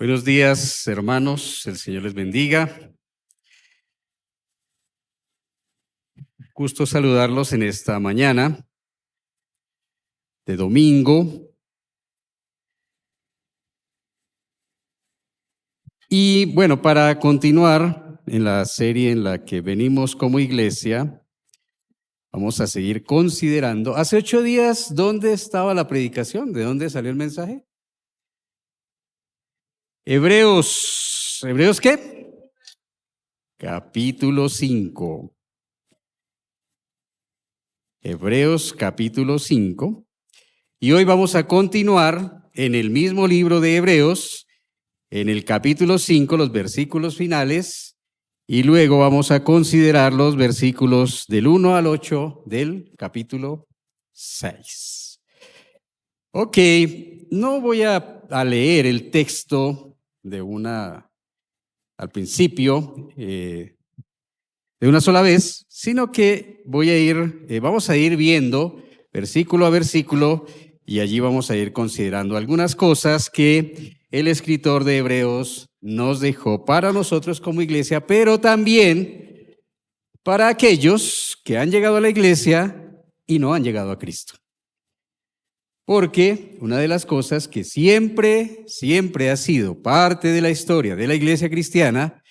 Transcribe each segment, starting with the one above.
Buenos días, hermanos. El Señor les bendiga. Gusto saludarlos en esta mañana de domingo. Y bueno, para continuar en la serie en la que venimos como iglesia, vamos a seguir considerando. Hace 8 días, ¿dónde estaba la predicación? ¿De dónde salió el mensaje? ¿Hebreos qué? Capítulo 5. Hebreos capítulo 5. Y hoy vamos a continuar en el mismo libro de Hebreos, en el capítulo 5, los versículos finales, y luego vamos a considerar los versículos del 1 al 8 del capítulo 6. Ok, no voy a leer el texto al principio, de una sola vez, sino que vamos a ir viendo versículo a versículo y allí vamos a ir considerando algunas cosas que el escritor de Hebreos nos dejó para nosotros como iglesia, pero también para aquellos que han llegado a la iglesia y no han llegado a Cristo. Porque una de las cosas que siempre ha sido parte de la historia de la iglesia cristiana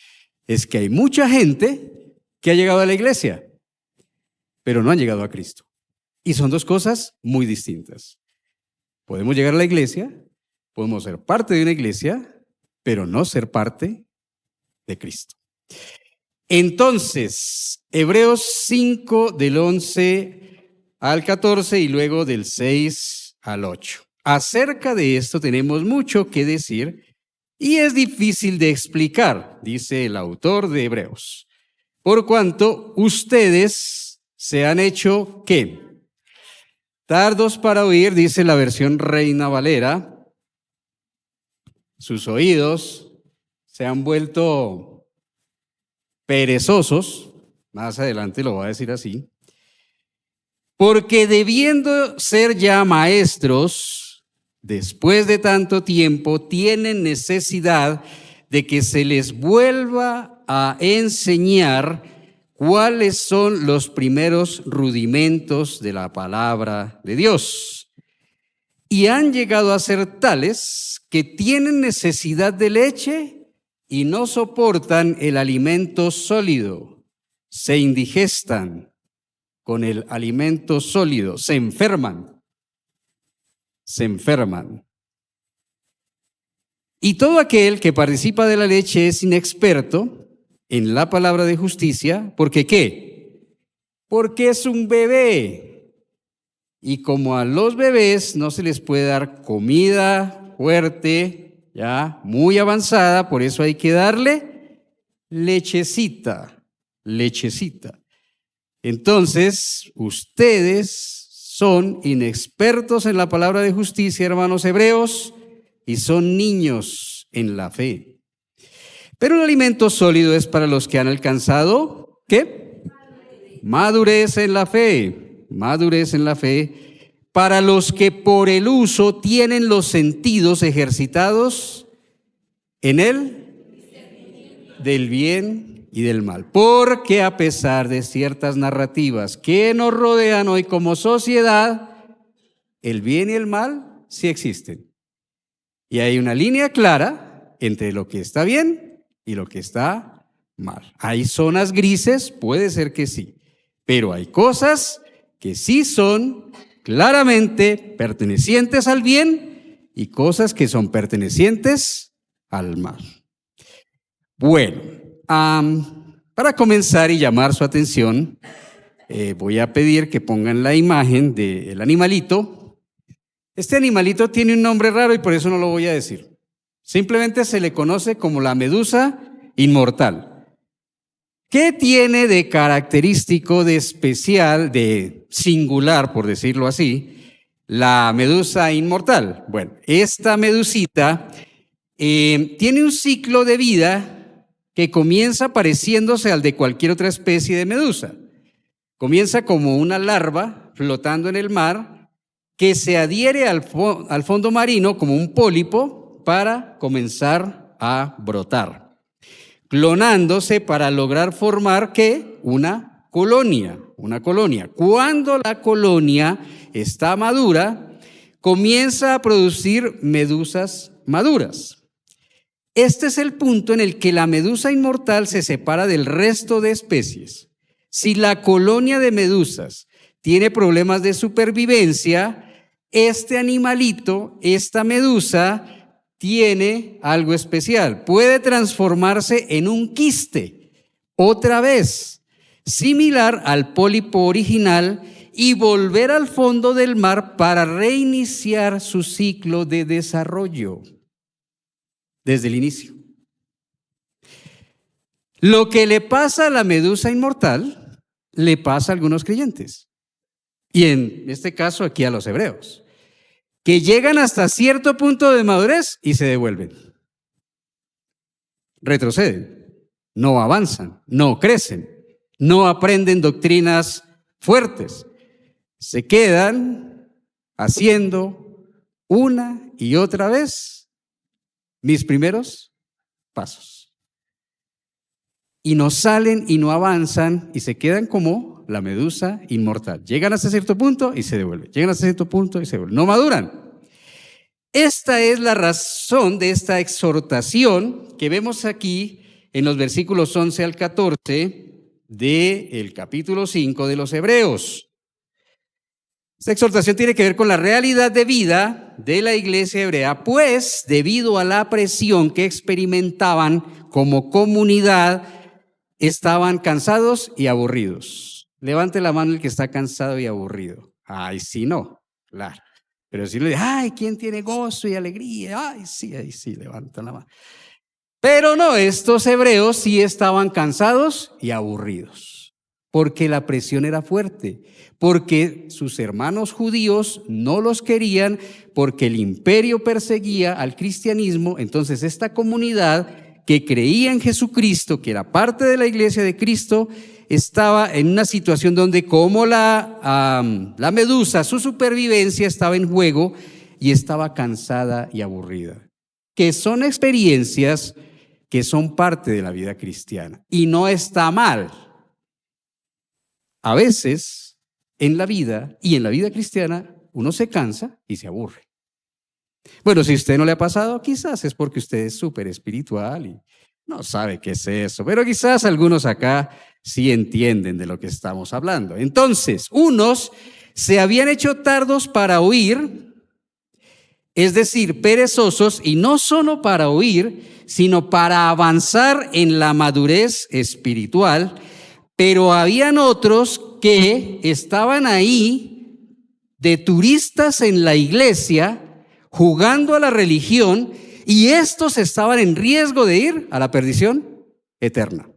es que hay mucha gente que ha llegado a la iglesia, pero no han llegado a Cristo. Y son dos cosas muy distintas. Podemos llegar a la iglesia, podemos ser parte de una iglesia, pero no ser parte de Cristo. Entonces, Hebreos 5 del 11 al 14 y luego del 6 al 8. Acerca de esto tenemos mucho que decir y es difícil de explicar, dice el autor de Hebreos. Por cuanto ustedes se han hecho, ¿qué? Tardos para oír, dice la versión Reina Valera. Sus oídos se han vuelto perezosos. Más adelante lo voy a decir así. Porque debiendo ser ya maestros, después de tanto tiempo, tienen necesidad de que se les vuelva a enseñar cuáles son los primeros rudimentos de la palabra de Dios. Y han llegado a ser tales que tienen necesidad de leche y no soportan el alimento sólido. Se indigestan con el alimento sólido, se enferman. Y todo aquel que participa de la leche es inexperto en la palabra de justicia, ¿porque qué? Porque es un bebé. Y como a los bebés no se les puede dar comida fuerte, ya muy avanzada, por eso hay que darle lechecita. Entonces, ustedes son inexpertos en la palabra de justicia, hermanos hebreos, y son niños en la fe. Pero el alimento sólido es para los que han alcanzado, ¿qué? Madurez en la fe. Para los que por el uso tienen los sentidos ejercitados en él del bien y del mal. Porque a pesar de ciertas narrativas que nos rodean hoy como sociedad, el bien y el mal sí existen. Y hay una línea clara entre lo que está bien y lo que está mal. Hay zonas grises, puede ser que sí, pero hay cosas que sí son claramente pertenecientes al bien y cosas que son pertenecientes al mal. Bueno, para comenzar y llamar su atención, voy a pedir que pongan la imagen del animalito. Este animalito tiene un nombre raro y por eso no lo voy a decir. Simplemente se le conoce como la medusa inmortal. ¿Qué tiene de característico, de especial, de singular, por decirlo así, la medusa inmortal? Bueno, esta medusita tiene un ciclo de vida que comienza pareciéndose al de cualquier otra especie de medusa. Comienza como una larva flotando en el mar que se adhiere al fondo marino como un pólipo para comenzar a brotar, clonándose para lograr formar ¿qué? Una colonia. Cuando la colonia está madura, comienza a producir medusas maduras. Este es el punto en el que la medusa inmortal se separa del resto de especies. Si la colonia de medusas tiene problemas de supervivencia, este animalito, esta medusa, tiene algo especial. Puede transformarse en un quiste, otra vez, similar al pólipo original, y volver al fondo del mar para reiniciar su ciclo de desarrollo desde el inicio. Lo que le pasa a la medusa inmortal, le pasa a algunos creyentes. Y en este caso aquí a los hebreos, que llegan hasta cierto punto de madurez y se devuelven. Retroceden, no avanzan, no crecen, no aprenden doctrinas fuertes. Se quedan haciendo una y otra vez mis primeros pasos. Y no salen y no avanzan y se quedan como la medusa inmortal. Llegan hasta cierto punto y se devuelven. Llegan hasta cierto punto y se devuelven. No maduran. Esta es la razón de esta exhortación que vemos aquí en los versículos 11 al 14 del capítulo 5 de los Hebreos. Esta exhortación tiene que ver con la realidad de vida de la iglesia hebrea, pues debido a la presión que experimentaban como comunidad, estaban cansados y aburridos. Levante la mano el que está cansado y aburrido. Ay, sí, no, claro. Pero si le dice, ay, ¿quién tiene gozo y alegría? Ay, sí, ahí sí, levanta la mano. Pero no, estos hebreos sí estaban cansados y aburridos, porque la presión era fuerte, porque sus hermanos judíos no los querían, porque el imperio perseguía al cristianismo. Entonces esta comunidad que creía en Jesucristo, que era parte de la iglesia de Cristo, estaba en una situación donde como la medusa, su supervivencia estaba en juego y estaba cansada y aburrida, que son experiencias que son parte de la vida cristiana y no está mal. A veces en la vida y en la vida cristiana uno se cansa y se aburre. Bueno, si a usted no le ha pasado, quizás es porque usted es súper espiritual y no sabe qué es eso, pero quizás algunos acá sí entienden de lo que estamos hablando. Entonces, unos se habían hecho tardos para oír, es decir, perezosos, y no solo para oír, sino para avanzar en la madurez espiritual, pero habían otros que estaban ahí de turistas en la iglesia, jugando a la religión, y estos estaban en riesgo de ir a la perdición eterna.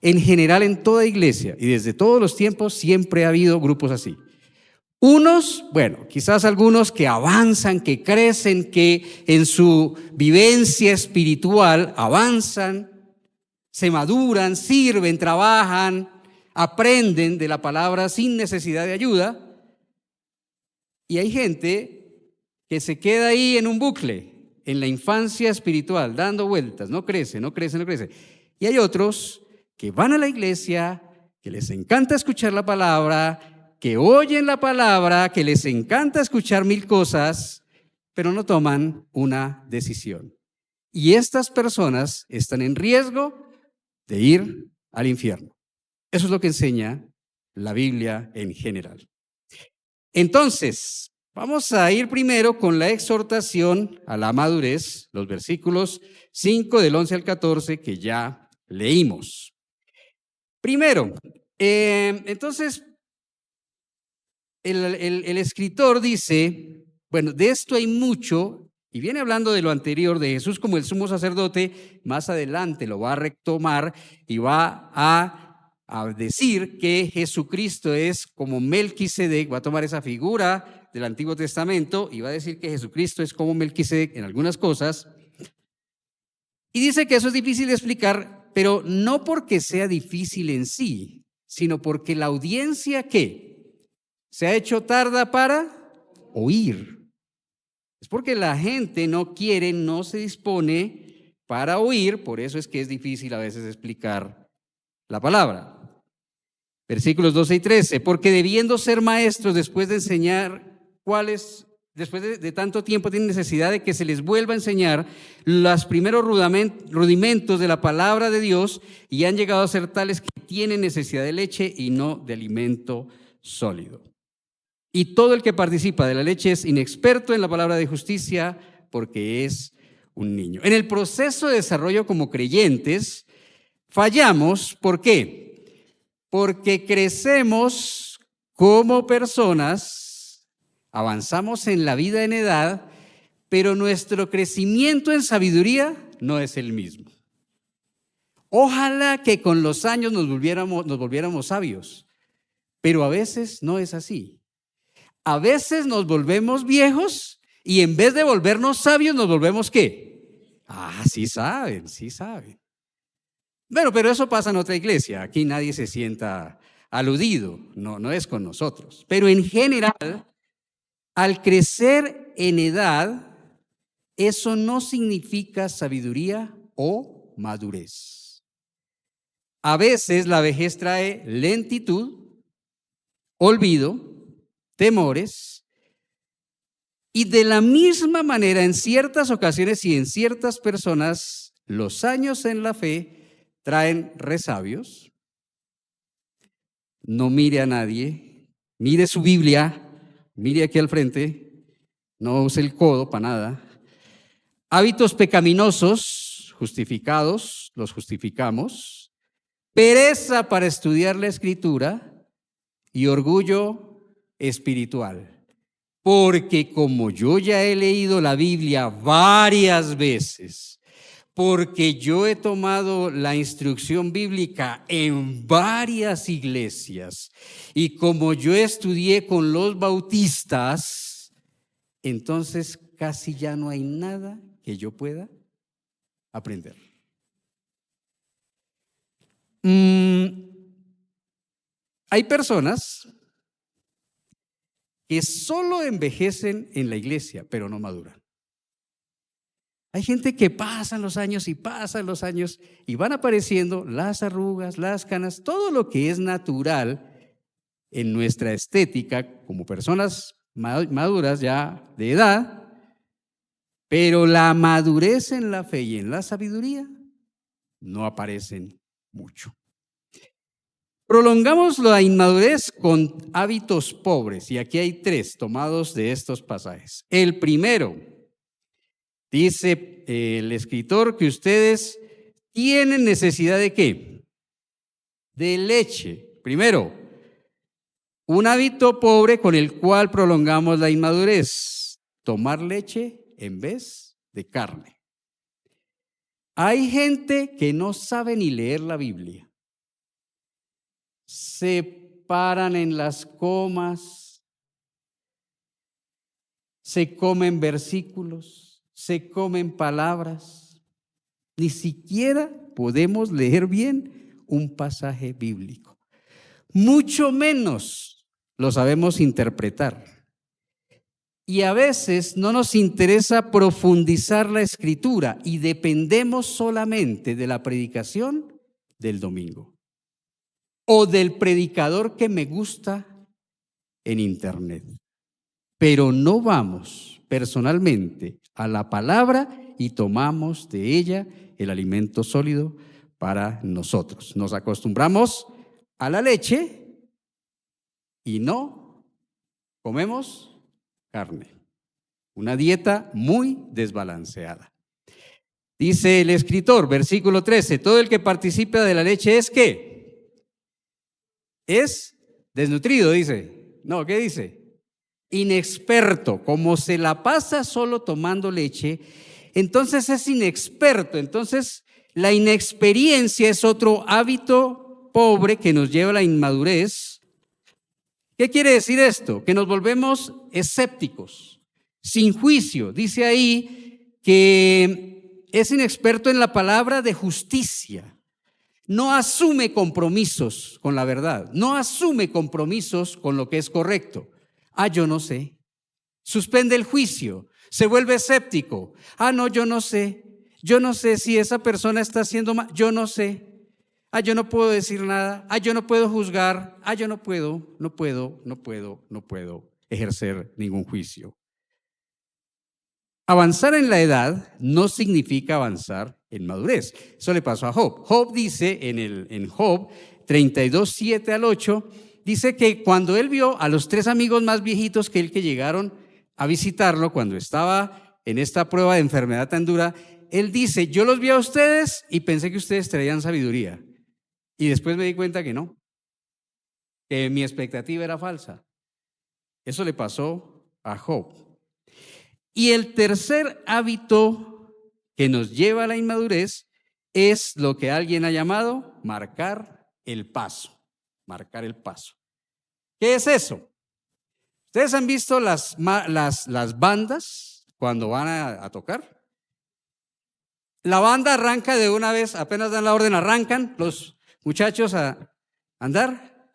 En general, en toda iglesia y desde todos los tiempos siempre ha habido grupos así. Unos, bueno, quizás algunos que avanzan, que crecen, que en su vivencia espiritual avanzan, se maduran, sirven, trabajan, aprenden de la palabra sin necesidad de ayuda. Y hay gente que se queda ahí en un bucle, en la infancia espiritual, dando vueltas, no crece. Y hay otros que van a la iglesia, que les encanta escuchar la palabra, que oyen la palabra, que les encanta escuchar mil cosas, pero no toman una decisión. Y estas personas están en riesgo de ir al infierno. Eso es lo que enseña la Biblia en general. Entonces, vamos a ir primero con la exhortación a la madurez, los versículos 5 del 11 al 14 que ya leímos. Primero, entonces, el escritor dice, bueno, de esto hay mucho, y viene hablando de lo anterior, de Jesús como el sumo sacerdote, más adelante lo va a retomar y va a decir que Jesucristo es como Melquisedec, va a tomar esa figura del Antiguo Testamento y va a decir que Jesucristo es como Melquisedec en algunas cosas. Y dice que eso es difícil de explicar, pero no porque sea difícil en sí, sino porque la audiencia ¿qué? Se ha hecho tarda para oír. Es porque la gente no quiere, no se dispone para oír, por eso es que es difícil a veces explicar la palabra. Versículos 12 y 13, porque debiendo ser maestros después de enseñar después de tanto tiempo tienen necesidad de que se les vuelva a enseñar los primeros rudimentos de la palabra de Dios y han llegado a ser tales que tienen necesidad de leche y no de alimento sólido. Y todo el que participa de la leche es inexperto en la palabra de justicia porque es un niño. En el proceso de desarrollo como creyentes fallamos, ¿por qué? Porque crecemos como personas, avanzamos en la vida en edad, pero nuestro crecimiento en sabiduría no es el mismo. Ojalá que con los años nos volviéramos sabios, pero a veces no es así. A veces nos volvemos viejos y en vez de volvernos sabios nos volvemos ¿qué? Sí saben, sí saben. Bueno, pero eso pasa en otra iglesia. Aquí nadie se sienta aludido, no es con nosotros. Pero en general, al crecer en edad, eso no significa sabiduría o madurez. A veces la vejez trae lentitud, olvido, temores, y de la misma manera en ciertas ocasiones y en ciertas personas, los años en la fe traen resabios. No mire a nadie, mire su Biblia, mire aquí al frente, no use el codo para nada. Hábitos pecaminosos, justificados, los justificamos. Pereza para estudiar la Escritura y orgullo espiritual. Porque como yo ya he leído la Biblia varias veces, porque yo he tomado la instrucción bíblica en varias iglesias y como yo estudié con los bautistas, entonces casi ya no hay nada que yo pueda aprender. Hay personas que solo envejecen en la iglesia, pero no maduran. Hay gente que pasan los años y van apareciendo las arrugas, las canas, todo lo que es natural en nuestra estética como personas maduras ya de edad, pero la madurez en la fe y en la sabiduría no aparecen mucho. Prolongamos la inmadurez con hábitos pobres, y aquí hay 3 tomados de estos pasajes. El primero, dice el escritor que ustedes tienen necesidad de ¿qué? De leche. Primero, un hábito pobre con el cual prolongamos la inmadurez, tomar leche en vez de carne. Hay gente que no sabe ni leer la Biblia. Se paran en las comas, se comen versículos, se comen palabras. Ni siquiera podemos leer bien un pasaje bíblico. Mucho menos lo sabemos interpretar. Y a veces no nos interesa profundizar la Escritura y dependemos solamente de la predicación del domingo o del predicador que me gusta en internet. Pero no vamos personalmente a la palabra y tomamos de ella el alimento sólido para nosotros. Nos acostumbramos a la leche y no comemos carne. Una dieta muy desbalanceada. Dice el escritor, versículo 13, todo el que participa de la leche es ¿qué? Es desnutrido, dice. No, ¿qué dice? Inexperto. Como se la pasa solo tomando leche, entonces es inexperto. Entonces la inexperiencia es otro hábito pobre que nos lleva a la inmadurez. ¿Qué quiere decir esto? Que nos volvemos escépticos, sin juicio. Dice ahí que es inexperto en la palabra de justicia. No asume compromisos con la verdad, no asume compromisos con lo que es correcto. Yo no sé. Suspende el juicio, se vuelve escéptico. No, yo no sé. Yo no sé si esa persona está haciendo mal, yo no sé. Yo no puedo decir nada. Yo no puedo juzgar. Yo no puedo ejercer ningún juicio. Avanzar en la edad no significa avanzar en madurez. Eso le pasó a Job. Job dice en Job 32, 7 al 8, dice que cuando él vio a los 3 amigos más viejitos que él que llegaron a visitarlo cuando estaba en esta prueba de enfermedad tan dura, él dice, yo los vi a ustedes y pensé que ustedes traían sabiduría. Y después me di cuenta que no, que mi expectativa era falsa. Eso le pasó a Job. Y el tercer hábito que nos lleva a la inmadurez es lo que alguien ha llamado marcar el paso. Marcar el paso. ¿Qué es eso? ¿Ustedes han visto las bandas cuando van a tocar? La banda arranca de una vez, apenas dan la orden, arrancan los muchachos a andar.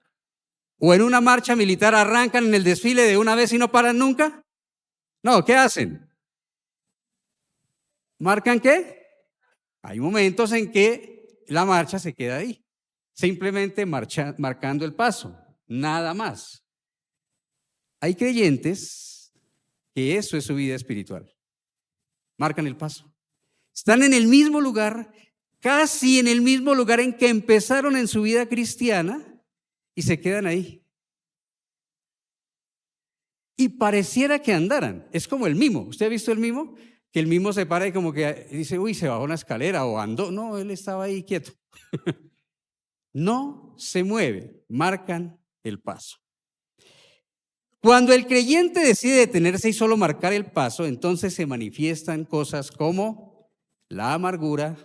O en una marcha militar arrancan en el desfile de una vez y no paran nunca. No, ¿qué hacen? ¿Marcan qué? Hay momentos en que la marcha se queda ahí, simplemente marcando el paso, nada más. Hay creyentes que eso es su vida espiritual. Marcan el paso. Están en el mismo lugar, casi en el mismo lugar en que empezaron en su vida cristiana y se quedan ahí. Y pareciera que andaran. Es como el mimo. ¿Usted ha visto el mimo? Que el mimo se para y como que dice, uy, se bajó una escalera o andó. No, él estaba ahí quieto. No se mueve, marcan el paso. Cuando el creyente decide detenerse y solo marcar el paso, entonces se manifiestan cosas como la amargura,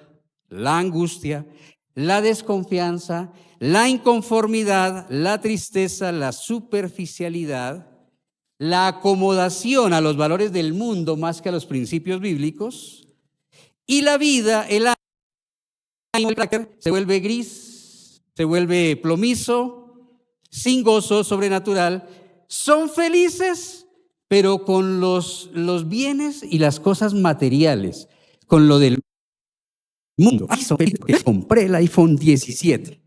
la angustia, la desconfianza, la inconformidad, la tristeza, la superficialidad, la acomodación a los valores del mundo más que a los principios bíblicos, y la vida, el ánimo se vuelve gris, se vuelve plomizo, sin gozo sobrenatural. Son felices, pero con los bienes y las cosas materiales, con lo del mundo. Son felices porque compré el iPhone 17.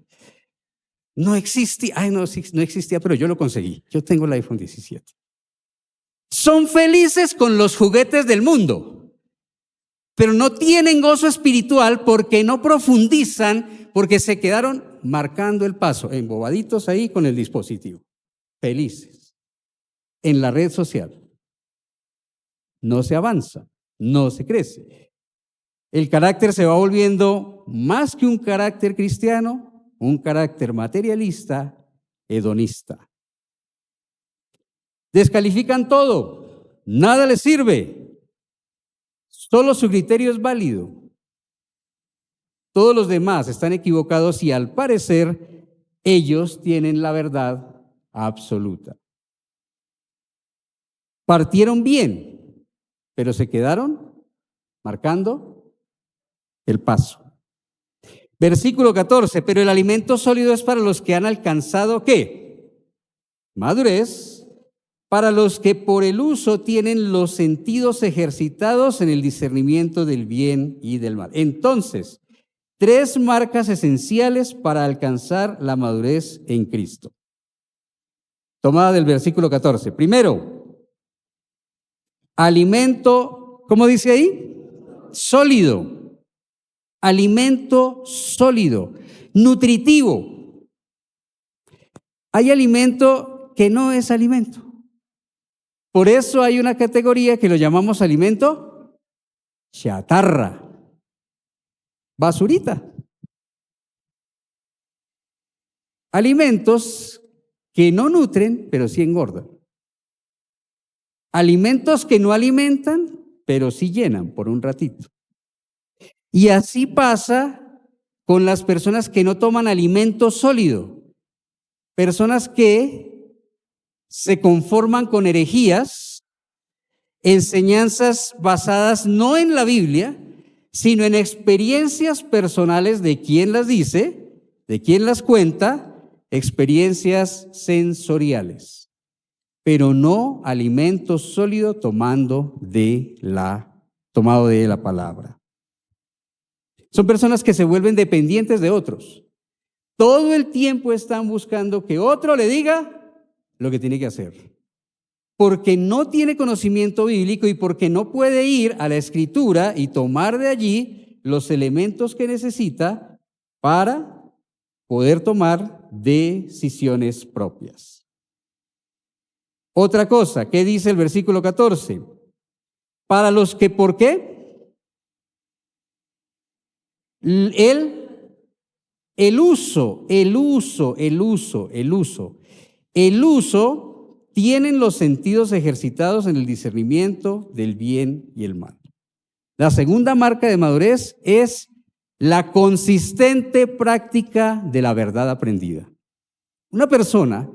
No existía, no existía, pero yo lo conseguí. Yo tengo el iPhone 17. Son felices con los juguetes del mundo, pero no tienen gozo espiritual porque no profundizan, porque se quedaron marcando el paso, embobaditos ahí con el dispositivo. Felices. En la red social. No se avanza, no se crece. El carácter se va volviendo más que un carácter cristiano, un carácter materialista, hedonista. Descalifican todo, nada les sirve, solo su criterio es válido. Todos los demás están equivocados y al parecer ellos tienen la verdad absoluta. Partieron bien, pero se quedaron marcando el paso. Versículo 14, pero el alimento sólido es para los que han alcanzado, ¿qué? Madurez, para los que por el uso tienen los sentidos ejercitados en el discernimiento del bien y del mal. Entonces, 3 marcas esenciales para alcanzar la madurez en Cristo. Tomada del versículo 14. Primero, alimento, ¿cómo dice ahí? Sólido. Alimento sólido, nutritivo. Hay alimento que no es alimento. Por eso hay una categoría que lo llamamos alimento chatarra, basurita. Alimentos que no nutren, pero sí engordan. Alimentos que no alimentan, pero sí llenan por un ratito. Y así pasa con las personas que no toman alimento sólido. Personas que se conforman con herejías, enseñanzas basadas no en la Biblia, sino en experiencias personales de quien las dice, de quien las cuenta, experiencias sensoriales, pero no alimento sólido tomado de la palabra. Son personas que se vuelven dependientes de otros. Todo el tiempo están buscando que otro le diga lo que tiene que hacer. Porque no tiene conocimiento bíblico y porque no puede ir a la Escritura y tomar de allí los elementos que necesita para poder tomar decisiones propias. Otra cosa, ¿qué dice el versículo 14? Para los que, ¿por qué? El uso tienen los sentidos ejercitados en el discernimiento del bien y el mal. La segunda marca de madurez es la consistente práctica de la verdad aprendida. Una persona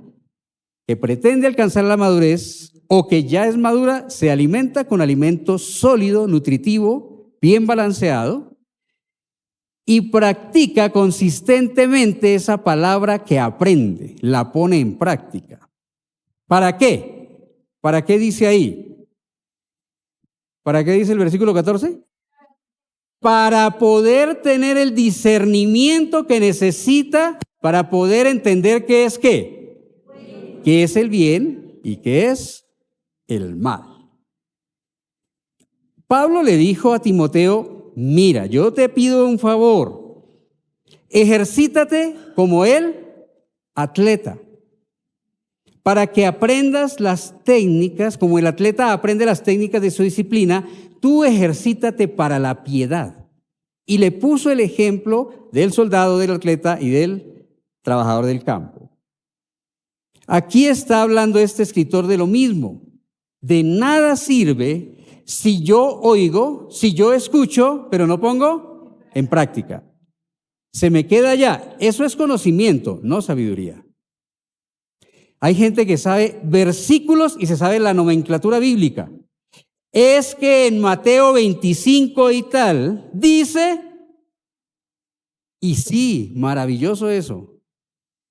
que pretende alcanzar la madurez o que ya es madura se alimenta con alimento sólido, nutritivo, bien balanceado y practica consistentemente esa palabra que aprende, la pone en práctica. ¿Para qué? ¿Para qué dice ahí? ¿Para qué dice el versículo 14? Para poder tener el discernimiento que necesita para poder entender qué es qué. ¿Qué es el bien y qué es el mal? Pablo le dijo a Timoteo, mira, yo te pido un favor, ejercítate como el atleta, para que aprendas las técnicas, como el atleta aprende las técnicas de su disciplina, tú ejercítate para la piedad. Y le puso el ejemplo del soldado, del atleta y del trabajador del campo. Aquí está hablando este escritor de lo mismo. De nada sirve si yo oigo, si yo escucho, pero no pongo en práctica. Se me queda allá. Eso es conocimiento, no sabiduría. Hay gente que sabe versículos y se sabe la nomenclatura bíblica. Es que en Mateo 25 y tal, dice, y sí, maravilloso eso,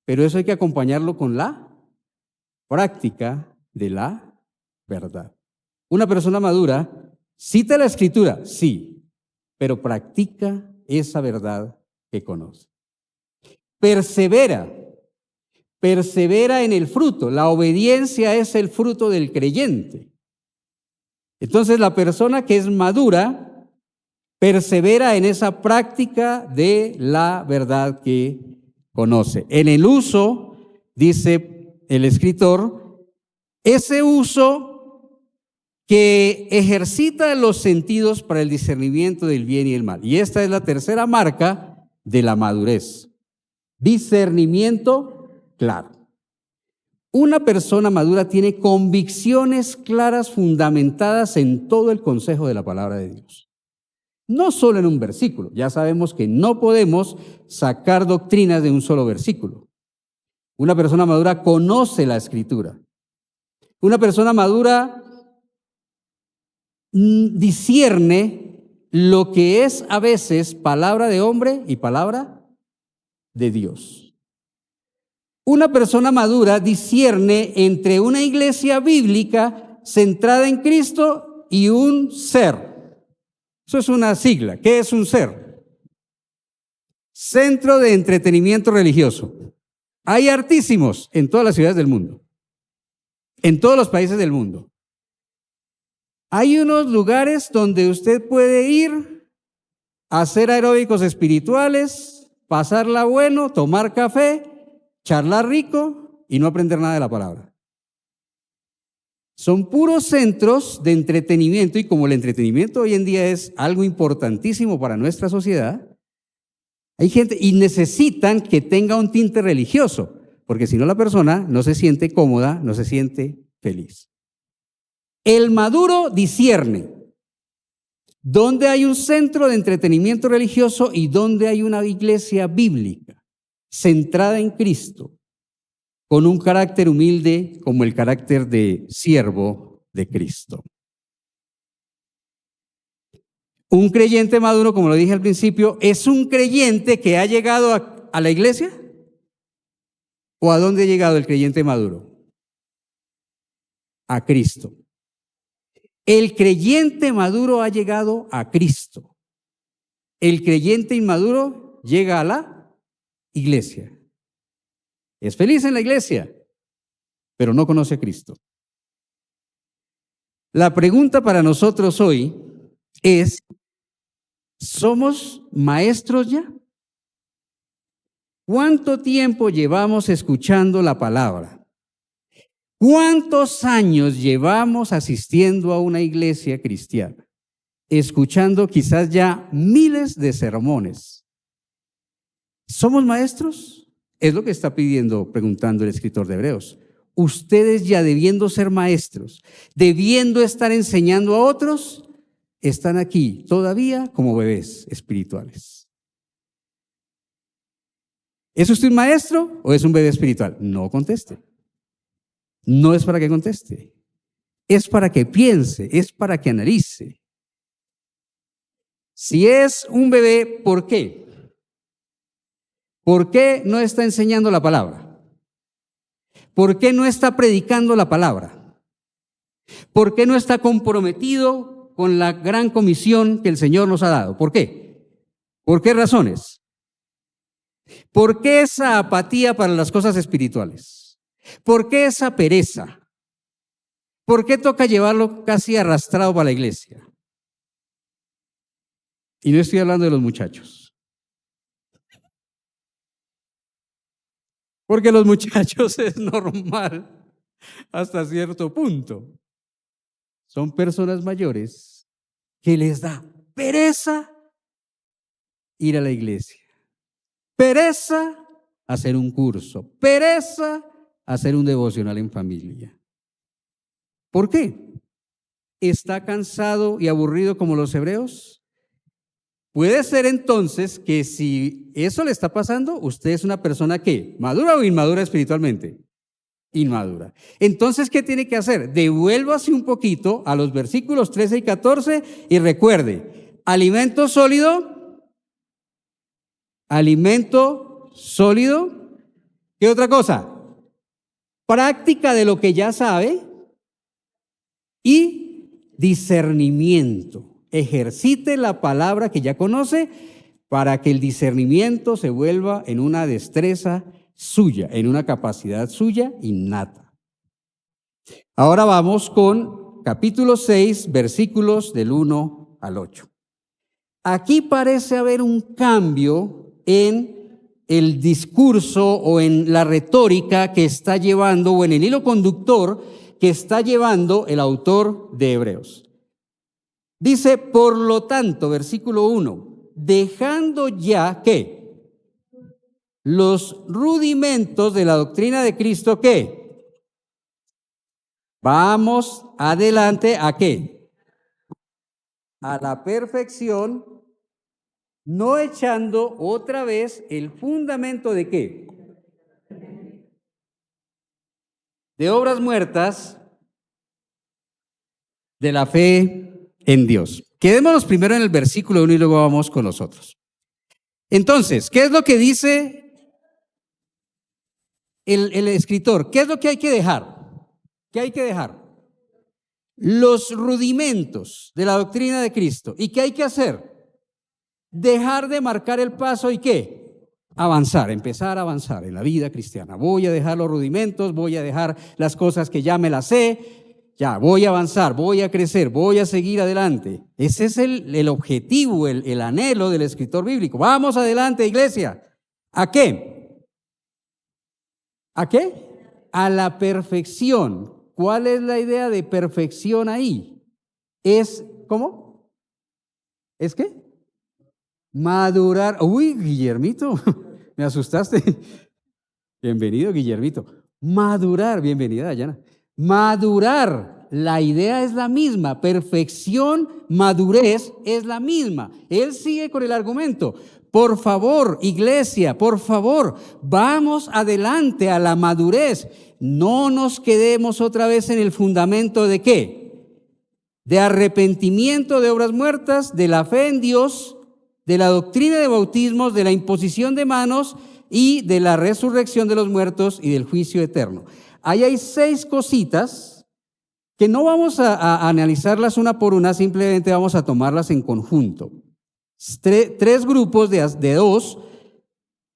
pero eso hay que acompañarlo con la práctica de la verdad. Una persona madura cita la Escritura, sí, pero practica esa verdad que conoce. Persevera en el fruto. La obediencia es el fruto del creyente. Entonces la persona que es madura persevera en esa práctica de la verdad que conoce. En el uso, dice el escritor, ese uso que ejercita los sentidos para el discernimiento del bien y el mal. Y esta es la tercera marca de la madurez. Discernimiento claro. Una persona madura tiene convicciones claras fundamentadas en todo el consejo de la palabra de Dios. No solo en un versículo. Ya sabemos que no podemos sacar doctrinas de un solo versículo. Una persona madura conoce la Escritura. Una persona madura discierne lo que es a veces palabra de hombre y palabra de Dios. Una persona madura discierne entre una iglesia bíblica centrada en Cristo y un ser. Eso es una sigla. ¿Qué es un ser? Centro de entretenimiento religioso. Hay hartísimos en todas las ciudades del mundo, en todos los países del mundo. Hay unos lugares donde usted puede ir a hacer aeróbicos espirituales, pasarla bueno, tomar café, charlar rico y no aprender nada de la palabra. Son puros centros de entretenimiento y como el entretenimiento hoy en día es algo importantísimo para nuestra sociedad, hay gente y necesitan que tenga un tinte religioso, porque si no la persona no se siente cómoda, no se siente feliz. El maduro discierne dónde hay un centro de entretenimiento religioso y dónde hay una iglesia bíblica centrada en Cristo, con un carácter humilde como el carácter de siervo de Cristo. Un creyente maduro, como lo dije al principio, es un creyente que ha llegado a la iglesia. ¿O a dónde ha llegado el creyente maduro? A Cristo. El creyente maduro ha llegado a Cristo. El creyente inmaduro llega a la iglesia. Es feliz en la iglesia, pero no conoce a Cristo. La pregunta para nosotros hoy es, ¿somos maestros ya? ¿Cuánto tiempo llevamos escuchando la palabra? ¿Cuántos años llevamos asistiendo a una iglesia cristiana? Escuchando quizás ya miles de sermones. ¿Somos maestros? Es lo que está preguntando el escritor de Hebreos. Ustedes ya debiendo ser maestros, debiendo estar enseñando a otros, están aquí todavía como bebés espirituales. ¿Es usted un maestro o es un bebé espiritual? No conteste. No es para que conteste. Es para que piense, es para que analice. Si es un bebé, ¿por qué? ¿Por qué no está enseñando la palabra? ¿Por qué no está predicando la palabra? ¿Por qué no está comprometido con la gran comisión que el Señor nos ha dado? ¿Por qué? ¿Por qué razones? ¿Por qué esa apatía para las cosas espirituales? ¿Por qué esa pereza? ¿Por qué toca llevarlo casi arrastrado para la iglesia? Y no estoy hablando de los muchachos. Porque los muchachos es normal hasta cierto punto. Son personas mayores que les da pereza ir a la iglesia, pereza hacer un curso, pereza hacer un devocional en familia. ¿Por qué? ¿Está cansado y aburrido como los hebreos? Puede ser entonces que si eso le está pasando, usted es una persona ¿qué? ¿Madura o inmadura espiritualmente? Inmadura. Entonces, ¿qué tiene que hacer? Devuélvase un poquito a los versículos 13 y 14 y recuerde, alimento sólido, ¿qué otra cosa? Práctica de lo que ya sabe y discernimiento. Ejercite la palabra que ya conoce para que el discernimiento se vuelva en una destreza suya, en una capacidad suya innata. Ahora vamos con capítulo 6, versículos del 1 al 8. Aquí parece haber un cambio en el discurso o en la retórica que está llevando o en el hilo conductor que está llevando el autor de Hebreos. Dice, por lo tanto, versículo 1, dejando ya, ¿qué? Los rudimentos de la doctrina de Cristo, ¿qué? Vamos adelante, ¿a qué? A la perfección, no echando otra vez el fundamento de ¿qué? De obras muertas, de la fe en Dios. Quedémonos primero en el versículo 1 y luego vamos con los otros. Entonces, ¿qué es lo que dice el escritor? ¿Qué es lo que hay que dejar? ¿Qué hay que dejar? Los rudimentos de la doctrina de Cristo. ¿Y qué hay que hacer? Dejar de marcar el paso y ¿qué? Avanzar, empezar a avanzar en la vida cristiana. Voy a dejar los rudimentos, voy a dejar las cosas que ya me las sé. Ya, voy a avanzar, voy a crecer, voy a seguir adelante. Ese es el objetivo, el anhelo del escritor bíblico. Vamos adelante, iglesia. ¿A qué? ¿A qué? A la perfección. ¿Cuál es la idea de perfección ahí? Es, ¿cómo? ¿Es qué? Madurar. Uy, Guillermito, me asustaste. Bienvenido, Guillermito. Madurar, bienvenida, Dayana. Madurar, la idea es la misma, perfección, madurez es la misma. Él sigue con el argumento. Por favor, iglesia, por favor, vamos adelante a la madurez. No nos quedemos otra vez en el fundamento de ¿qué? De arrepentimiento de obras muertas, de la fe en Dios, de la doctrina de bautismos, de la imposición de manos y de la resurrección de los muertos y del juicio eterno. Ahí hay 6 cositas que no vamos a analizarlas una por una, simplemente vamos a tomarlas en conjunto. Tres grupos de dos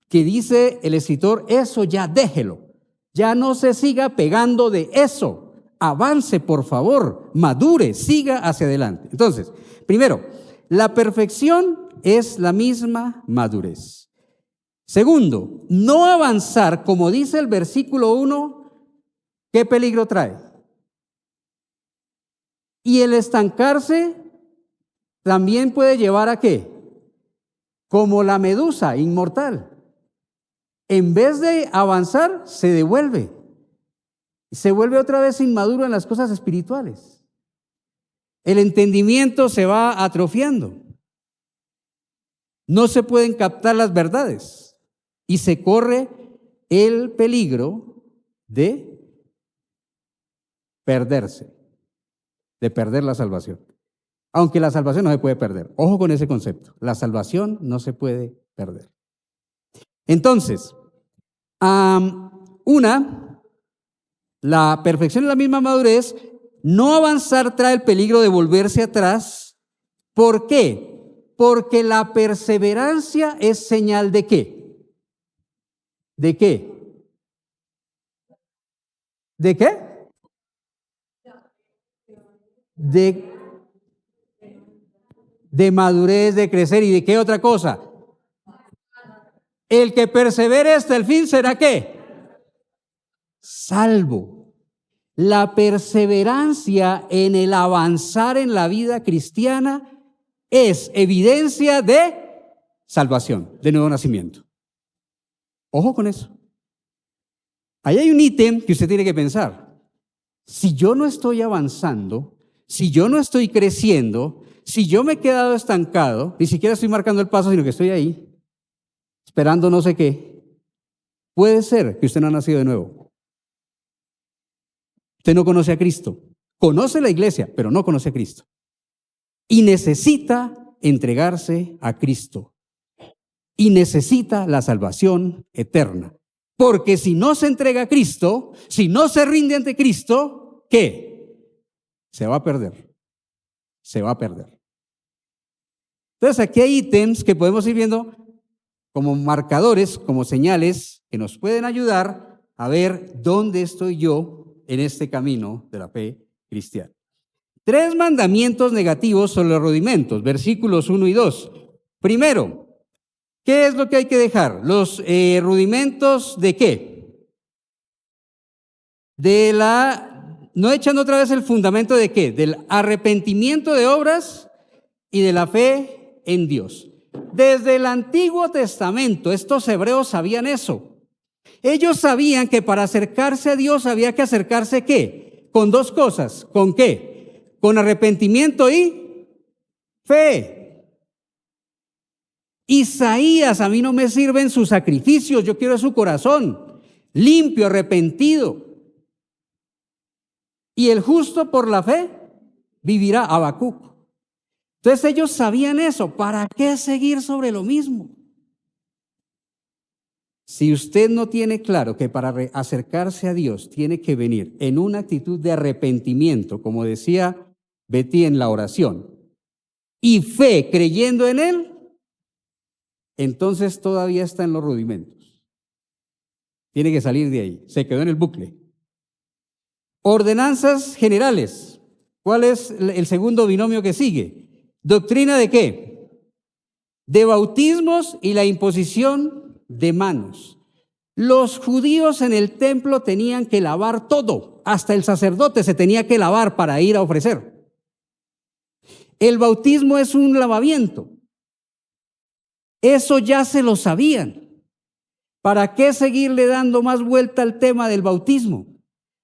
que dice el escritor, eso ya déjelo. Ya no se siga pegando de eso. Avance, por favor, madure, siga hacia adelante. Entonces, primero, la perfección es la misma madurez. Segundo, no avanzar, como dice el versículo 1, ¿qué peligro trae? Y el estancarse también puede llevar a ¿qué? Como la medusa inmortal. En vez de avanzar, se devuelve. Se vuelve otra vez inmaduro en las cosas espirituales. El entendimiento se va atrofiando. No se pueden captar las verdades y se corre el peligro de perderse, de perder la salvación. Aunque la salvación no se puede perder. Ojo con ese concepto. La salvación no se puede perder. Entonces, la perfección es la misma madurez. No avanzar trae el peligro de volverse atrás. ¿Por qué? Porque la perseverancia es señal ¿de qué? ¿De qué? ¿De qué? De madurez, de crecer. ¿Y de qué otra cosa? El que persevere hasta el fin será ¿qué? Salvo. La perseverancia en el avanzar en la vida cristiana es evidencia de salvación, de nuevo nacimiento. Ojo con eso. Ahí hay un ítem que usted tiene que pensar. Si yo no estoy avanzando, si yo no estoy creciendo, si yo me he quedado estancado, ni siquiera estoy marcando el paso, sino que estoy ahí, esperando no sé qué, puede ser que usted no ha nacido de nuevo. Usted no conoce a Cristo. Conoce la iglesia, pero no conoce a Cristo. Y necesita entregarse a Cristo. Y necesita la salvación eterna. Porque si no se entrega a Cristo, si no se rinde ante Cristo, ¿qué? Se va a perder. Se va a perder. Entonces aquí hay ítems que podemos ir viendo como marcadores, como señales que nos pueden ayudar a ver dónde estoy yo en este camino de la fe cristiana. 3 mandamientos negativos sobre los rudimentos, versículos 1 y 2. Primero, ¿qué es lo que hay que dejar? Los rudimentos ¿de qué? No echando otra vez el fundamento ¿de qué? Del arrepentimiento de obras y de la fe en Dios. Desde el Antiguo Testamento, estos hebreos sabían eso. Ellos sabían que para acercarse a Dios había que acercarse ¿qué? Con 2 cosas. ¿Con qué? Con arrepentimiento y fe. Isaías, a mí no me sirven sus sacrificios, yo quiero su corazón, limpio, arrepentido. Y el justo por la fe vivirá. Habacuc. Entonces ellos sabían eso. ¿Para qué seguir sobre lo mismo? Si usted no tiene claro que para acercarse a Dios tiene que venir en una actitud de arrepentimiento, como decía Betty en la oración, y fe creyendo en Él, entonces todavía está en los rudimentos. Tiene que salir de ahí. Se quedó en el bucle. Ordenanzas generales. ¿Cuál es el segundo binomio que sigue? ¿Doctrina de qué? De bautismos y la imposición de manos. Los judíos en el templo tenían que lavar todo, hasta el sacerdote se tenía que lavar para ir a ofrecer. El bautismo es un lavamiento. Eso ya se lo sabían. ¿Para qué seguirle dando más vuelta al tema del bautismo?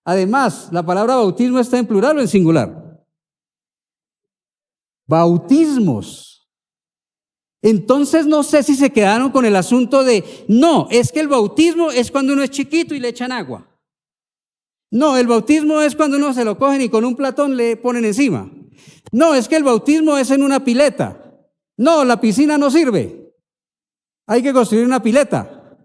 Además, la palabra bautismo está en plural o en singular. Bautismos. Entonces no sé si se quedaron con el asunto de, no, es que el bautismo es cuando uno es chiquito y le echan agua. No, el bautismo es cuando uno se lo cogen y con un platón le ponen encima. No, es que el bautismo es en una pileta. No, la piscina no sirve. Hay que construir una pileta.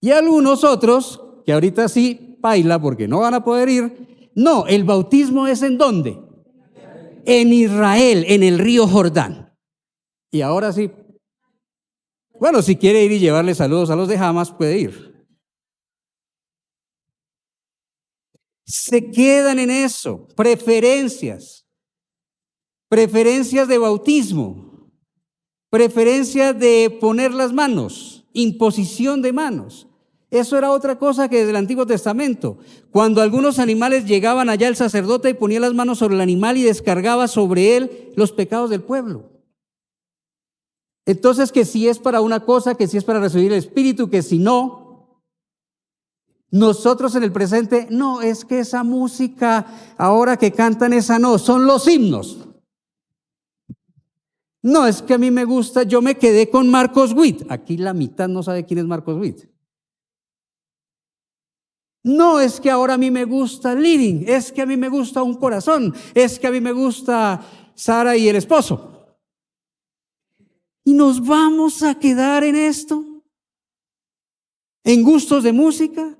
Y algunos otros, que ahorita sí baila porque no van a poder ir, no, el bautismo es ¿en dónde? En Israel, en el río Jordán. Y ahora sí, bueno, si quiere ir y llevarle saludos a los de Hamas, puede ir. Se quedan en eso, preferencias de bautismo, preferencias de poner las manos, imposición de manos. Eso era otra cosa que desde el Antiguo Testamento. Cuando algunos animales llegaban allá, el sacerdote ponía las manos sobre el animal y descargaba sobre él los pecados del pueblo. Entonces, que si es para una cosa, que si es para recibir el Espíritu, que si no, nosotros en el presente, no, es que esa música, ahora que cantan esa no, son los himnos. No, es que a mí me gusta, yo me quedé con Marcos Witt. Aquí la mitad no sabe quién es Marcos Witt. No, es que ahora a mí me gusta Living, es que a mí me gusta Un Corazón, es que a mí me gusta Sara y el esposo. ¿Y nos vamos a quedar en esto? ¿En gustos de música?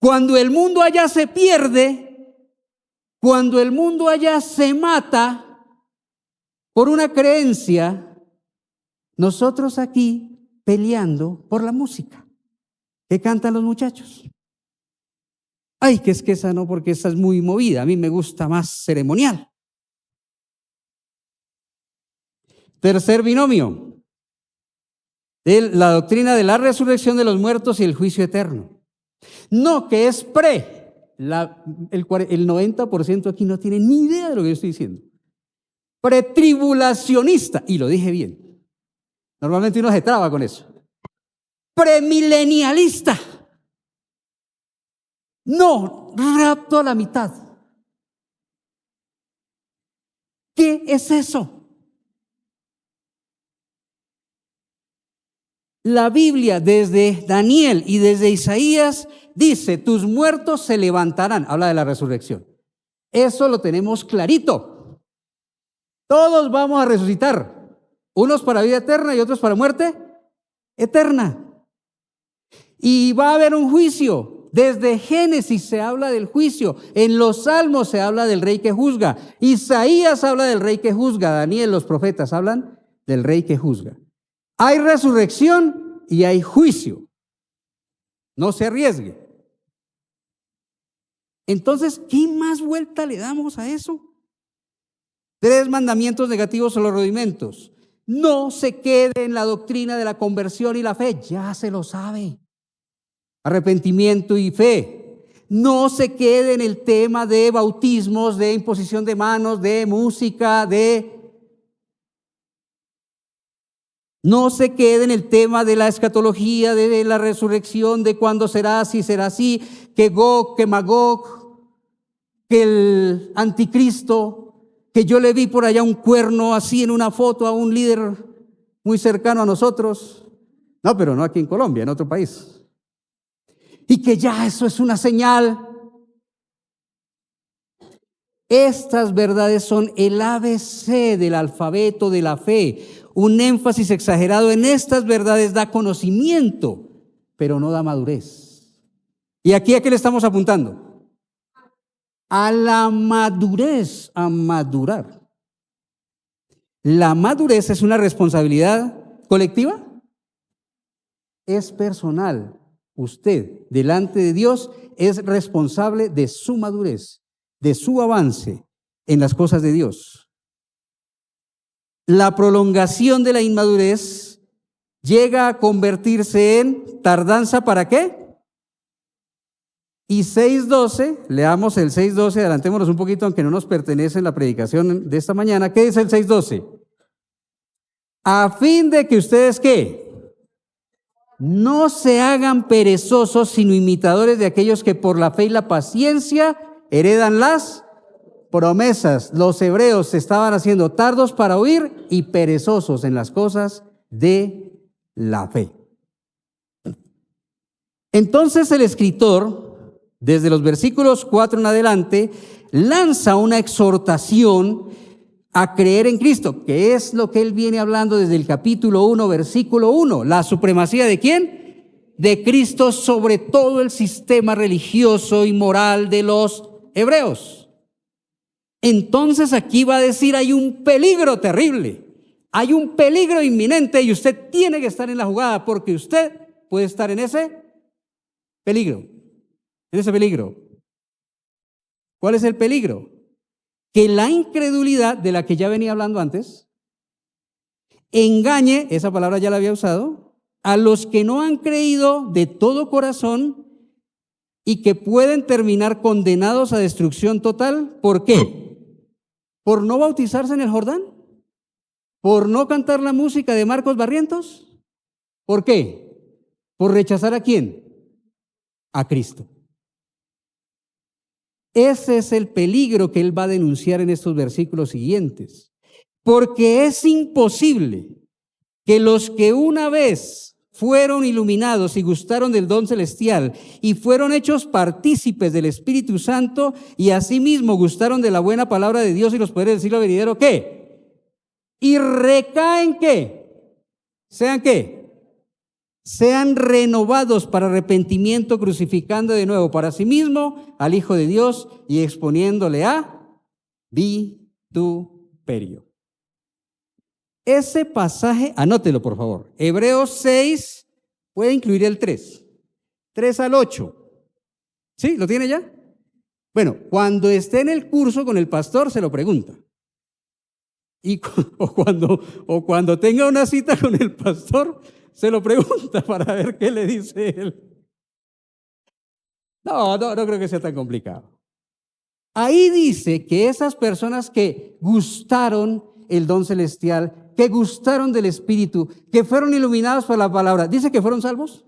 Cuando el mundo allá se pierde, cuando el mundo allá se mata por una creencia, nosotros aquí peleando por la música que cantan los muchachos. Ay, que es que esa no, porque esa es muy movida, a mí me gusta más ceremonial. Tercer binomio, la doctrina de la resurrección de los muertos y el juicio eterno. No, que es el 90% aquí no tiene ni idea de lo que yo estoy diciendo. Pretribulacionista, y lo dije bien. Normalmente uno se traba con eso. Premilenialista. No, rapto a la mitad. ¿Qué es eso? La Biblia desde Daniel y desde Isaías dice, tus muertos se levantarán. Habla de la resurrección. Eso lo tenemos clarito. Todos vamos a resucitar. Unos para vida eterna y otros para muerte eterna. Y va a haber un juicio. Desde Génesis se habla del juicio. En los Salmos se habla del rey que juzga. Isaías habla del rey que juzga. Daniel, los profetas hablan del rey que juzga. Hay resurrección y hay juicio. No se arriesgue. Entonces, ¿qué más vuelta le damos a eso? 3 mandamientos negativos a los rudimentos. No se quede en la doctrina de la conversión y la fe. Ya se lo sabe. Arrepentimiento y fe. No se quede en el tema de bautismos, de imposición de manos, de música, no se quede en el tema de la escatología, de la resurrección, de cuándo será, si será así, que Gog, que Magog, que el anticristo, que yo le vi por allá un cuerno así en una foto a un líder muy cercano a nosotros. No, pero no aquí en Colombia, en otro país. Y que ya eso es una señal. Estas verdades son el ABC del alfabeto de la fe. Un énfasis exagerado en estas verdades da conocimiento, pero no da madurez. ¿Y aquí a qué le estamos apuntando? A la madurez, a madurar. La madurez es una responsabilidad colectiva, es personal. Usted, delante de Dios, es responsable de su madurez, de su avance en las cosas de Dios. La prolongación de la inmadurez llega a convertirse en tardanza, ¿para qué? Y 6.12, leamos el 6.12, adelantémonos un poquito, aunque no nos pertenece la predicación de esta mañana. ¿Qué dice el 6.12? A fin de que ustedes, ¿qué? No se hagan perezosos, sino imitadores de aquellos que por la fe y la paciencia heredan las promesas. Los hebreos se estaban haciendo tardos para oír y perezosos en las cosas de la fe. Entonces el escritor, desde los versículos 4 en adelante, lanza una exhortación a creer en Cristo, que es lo que él viene hablando desde el capítulo 1, versículo 1. ¿La supremacía de quién? De Cristo sobre todo el sistema religioso y moral de los hebreos. Entonces aquí va a decir, hay un peligro terrible. Hay un peligro inminente y usted tiene que estar en la jugada porque usted puede estar en ese peligro. En ese peligro. ¿Cuál es el peligro? Que la incredulidad de la que ya venía hablando antes engañe, esa palabra ya la había usado, a los que no han creído de todo corazón y que pueden terminar condenados a destrucción total. ¿Por qué? ¿Por no bautizarse en el Jordán? ¿Por no cantar la música de Marcos Barrientos? ¿Por qué? ¿Por rechazar a quién? A Cristo. Ese es el peligro que él va a denunciar en estos versículos siguientes. Porque es imposible que los que una vez fueron iluminados y gustaron del don celestial y fueron hechos partícipes del Espíritu Santo y asimismo gustaron de la buena palabra de Dios y los poderes del siglo venidero, ¿qué? Y recaen, ¿qué? ¿Sean qué? Sean renovados para arrepentimiento, crucificando de nuevo para sí mismo al Hijo de Dios y exponiéndole a vituperio. Ese pasaje, anótelo por favor. Hebreos 6, puede incluir el 3 al 8. ¿Sí? ¿Lo tiene ya? Bueno, cuando esté en el curso con el pastor se lo pregunta. O cuando tenga una cita con el pastor se lo pregunta para ver qué le dice él. No creo que sea tan complicado. Ahí dice que esas personas que gustaron el don celestial, que gustaron del Espíritu, que fueron iluminados por la palabra, ¿dice que fueron salvos?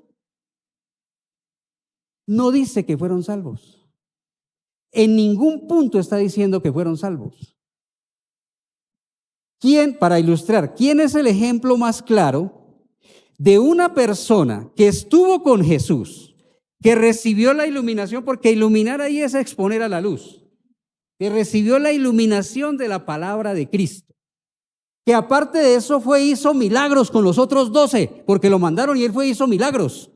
No dice que fueron salvos. En ningún punto está diciendo que fueron salvos. ¿Quién, para ilustrar, quién es el ejemplo más claro de una persona que estuvo con Jesús, que recibió la iluminación, porque iluminar ahí es exponer a la luz, que recibió la iluminación de la palabra de Cristo, que aparte de eso hizo milagros con los otros 12, porque lo mandaron y él hizo milagros,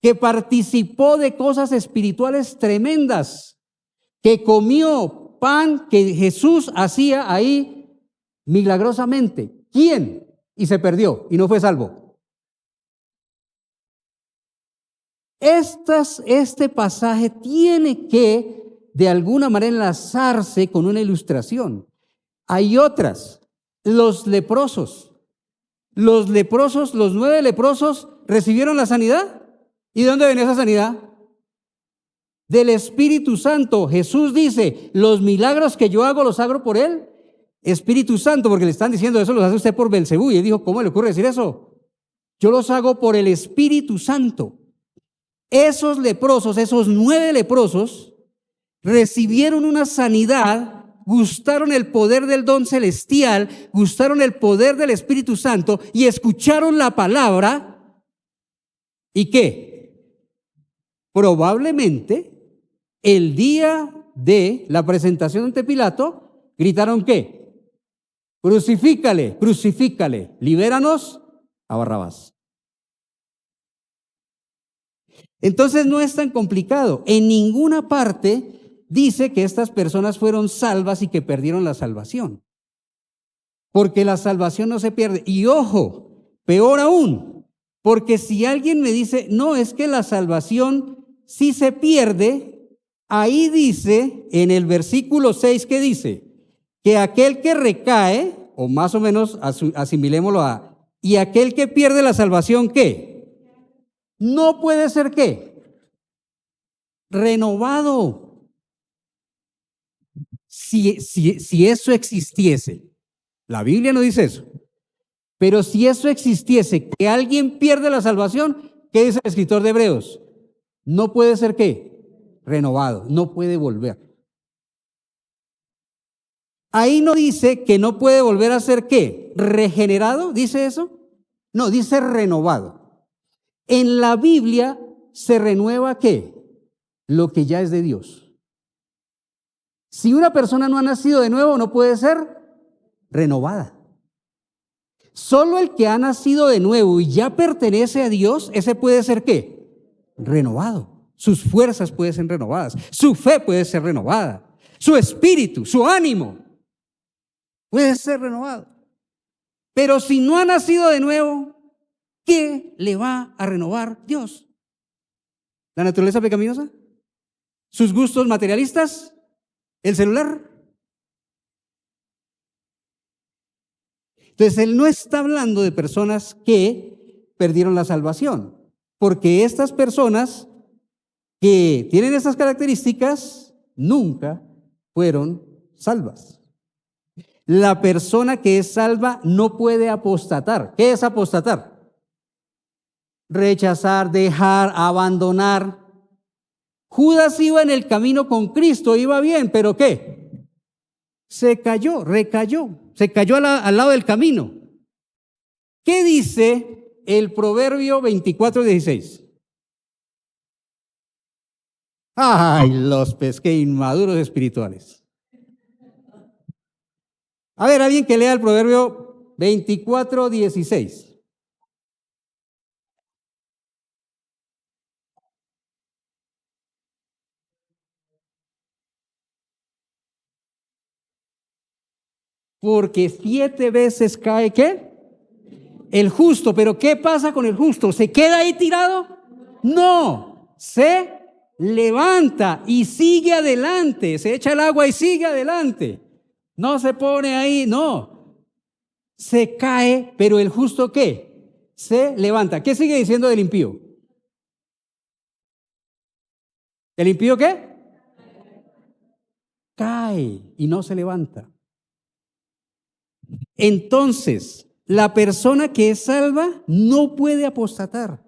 que participó de cosas espirituales tremendas, que comió pan que Jesús hacía ahí milagrosamente. ¿Quién? Y se perdió y no fue salvo. Este pasaje tiene que de alguna manera enlazarse con una ilustración. Hay otras, los leprosos, los 9 leprosos recibieron la sanidad. ¿Y de dónde venía esa sanidad? Del Espíritu Santo. Jesús dice, los milagros que yo hago los hago por él, Espíritu Santo, porque le están diciendo eso los hace usted por Belcebú. Y él dijo, ¿cómo le ocurre decir eso? Yo los hago por el Espíritu Santo. Esos leprosos, esos 9 leprosos, recibieron una sanidad, gustaron el poder del don celestial, gustaron el poder del Espíritu Santo y escucharon la palabra. ¿Y qué? Probablemente el día de la presentación ante Pilato gritaron ¿qué? Crucifícale, crucifícale, libéranos a Barrabás. Entonces no es tan complicado. En ninguna parte dice que estas personas fueron salvas y que perdieron la salvación. Porque la salvación no se pierde. Y ojo, peor aún, porque si alguien me dice, no, es que la salvación sí se pierde, ahí dice en el versículo 6, ¿qué dice? Que aquel que recae, o más o menos asimilémoslo a, y aquel que pierde la salvación, ¿qué? No puede ser ¿qué? Renovado. Si eso existiese, la Biblia no dice eso, pero si eso existiese, que alguien pierde la salvación, ¿qué dice el escritor de Hebreos? No puede ser ¿qué? Renovado, no puede volver. Ahí no dice que no puede volver a ser ¿qué? ¿Regenerado? ¿Dice eso? No, dice renovado. En la Biblia se renueva ¿qué? Lo que ya es de Dios. Si una persona no ha nacido de nuevo, no puede ser renovada. Solo el que ha nacido de nuevo y ya pertenece a Dios, ese puede ser ¿qué? Renovado. Sus fuerzas pueden ser renovadas, su fe puede ser renovada, su espíritu, su ánimo puede ser renovado. Pero si no ha nacido de nuevo, ¿qué le va a renovar Dios? ¿La naturaleza pecaminosa? ¿Sus gustos materialistas? ¿El celular? Entonces, él no está hablando de personas que perdieron la salvación, porque estas personas que tienen estas características nunca fueron salvas. La persona que es salva no puede apostatar. ¿Qué es apostatar? Rechazar, dejar, abandonar. Judas iba en el camino con Cristo, iba bien, pero ¿qué? Se cayó, recayó, se cayó al lado del camino. ¿Qué dice el Proverbio 24:16? ¡Ay, los pesqué inmaduros espirituales! A ver, alguien que lea el Proverbio 24:16. Porque 7 veces cae, ¿qué? El justo. ¿Pero qué pasa con el justo? ¿Se queda ahí tirado? No, se levanta y sigue adelante. Se echa el agua y sigue adelante. No se pone ahí, no. Se cae, pero el justo ¿qué? Se levanta. ¿Qué sigue diciendo del impío? ¿El impío qué? Cae y no se levanta. Entonces, la persona que es salva no puede apostatar.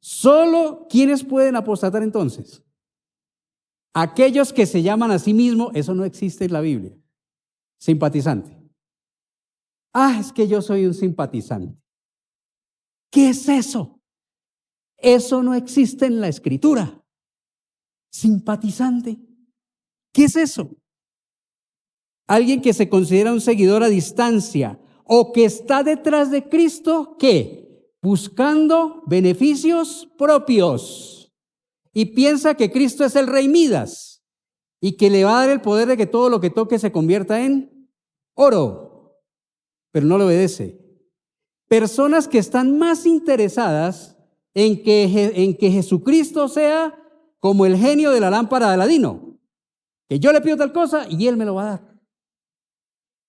Solo quienes pueden apostatar entonces. Aquellos que se llaman a sí mismos, eso no existe en la Biblia. Simpatizante. Ah, es que yo soy un simpatizante. ¿Qué es eso? Eso no existe en la Escritura. Simpatizante. ¿Qué es eso? Alguien que se considera un seguidor a distancia o que está detrás de Cristo, ¿qué? Buscando beneficios propios y piensa que Cristo es el rey Midas y que le va a dar el poder de que todo lo que toque se convierta en oro, pero no le obedece. Personas que están más interesadas en que Jesucristo sea como el genio de la lámpara de Aladino, que yo le pido tal cosa y él me lo va a dar.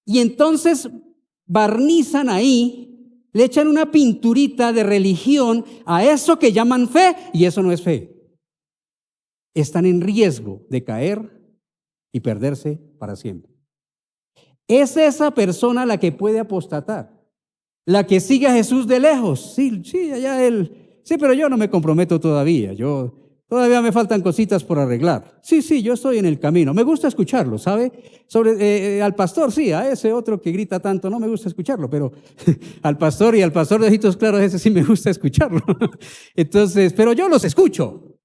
Y entonces barnizan ahí, le echan una pinturita de religión a eso que llaman fe y eso no es fe. Están en riesgo de caer y perderse para siempre. Es esa persona la que puede apostatar, la que sigue a Jesús de lejos. Sí, allá él, sí, pero yo no me comprometo todavía, todavía me faltan cositas por arreglar. Sí, yo estoy en el camino. Me gusta escucharlo, ¿sabe? Al pastor, sí, a ese otro que grita tanto, no me gusta escucharlo, pero al pastor y al pastor de ojitos claros, ese sí me gusta escucharlo. Entonces, pero yo los escucho.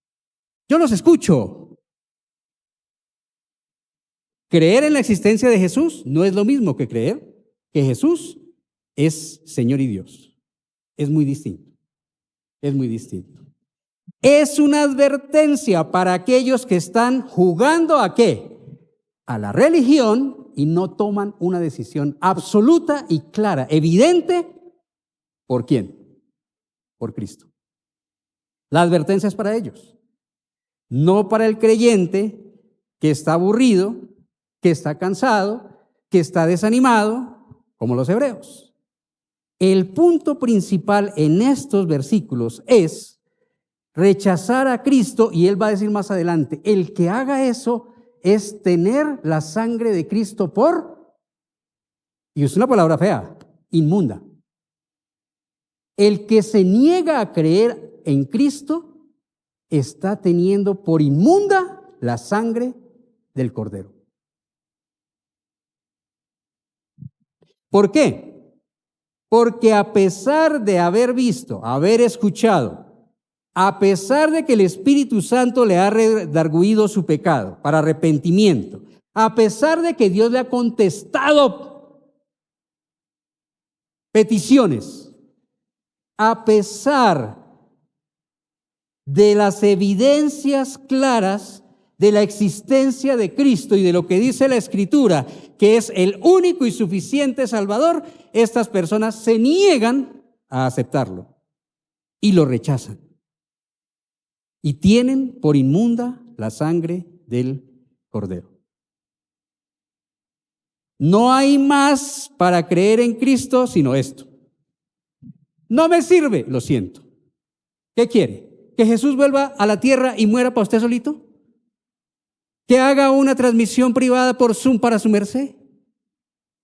Creer en la existencia de Jesús no es lo mismo que creer que Jesús es Señor y Dios. Es muy distinto. Es una advertencia para aquellos que están jugando ¿a qué? A la religión y no toman una decisión absoluta y clara, evidente. ¿Por quién? Por Cristo. La advertencia es para ellos, no para el creyente que está aburrido, que está cansado, que está desanimado, como los hebreos. El punto principal en estos versículos es rechazar a Cristo, y él va a decir más adelante, el que haga eso es tener la sangre de Cristo y es una palabra fea, inmunda. El que se niega a creer en Cristo está teniendo por inmunda la sangre del Cordero. ¿Por qué? Porque a pesar de haber visto, haber escuchado, a pesar de que el Espíritu Santo le ha redarguido su pecado para arrepentimiento, a pesar de que Dios le ha contestado peticiones, a pesar de las evidencias claras de la existencia de Cristo y de lo que dice la Escritura, que es el único y suficiente Salvador, estas personas se niegan a aceptarlo y lo rechazan. Y tienen por inmunda la sangre del Cordero. No hay más para creer en Cristo sino esto. No me sirve, lo siento. ¿Qué quiere? ¿Que Jesús vuelva a la tierra y muera para usted solito? ¿Que haga una transmisión privada por Zoom para su merced?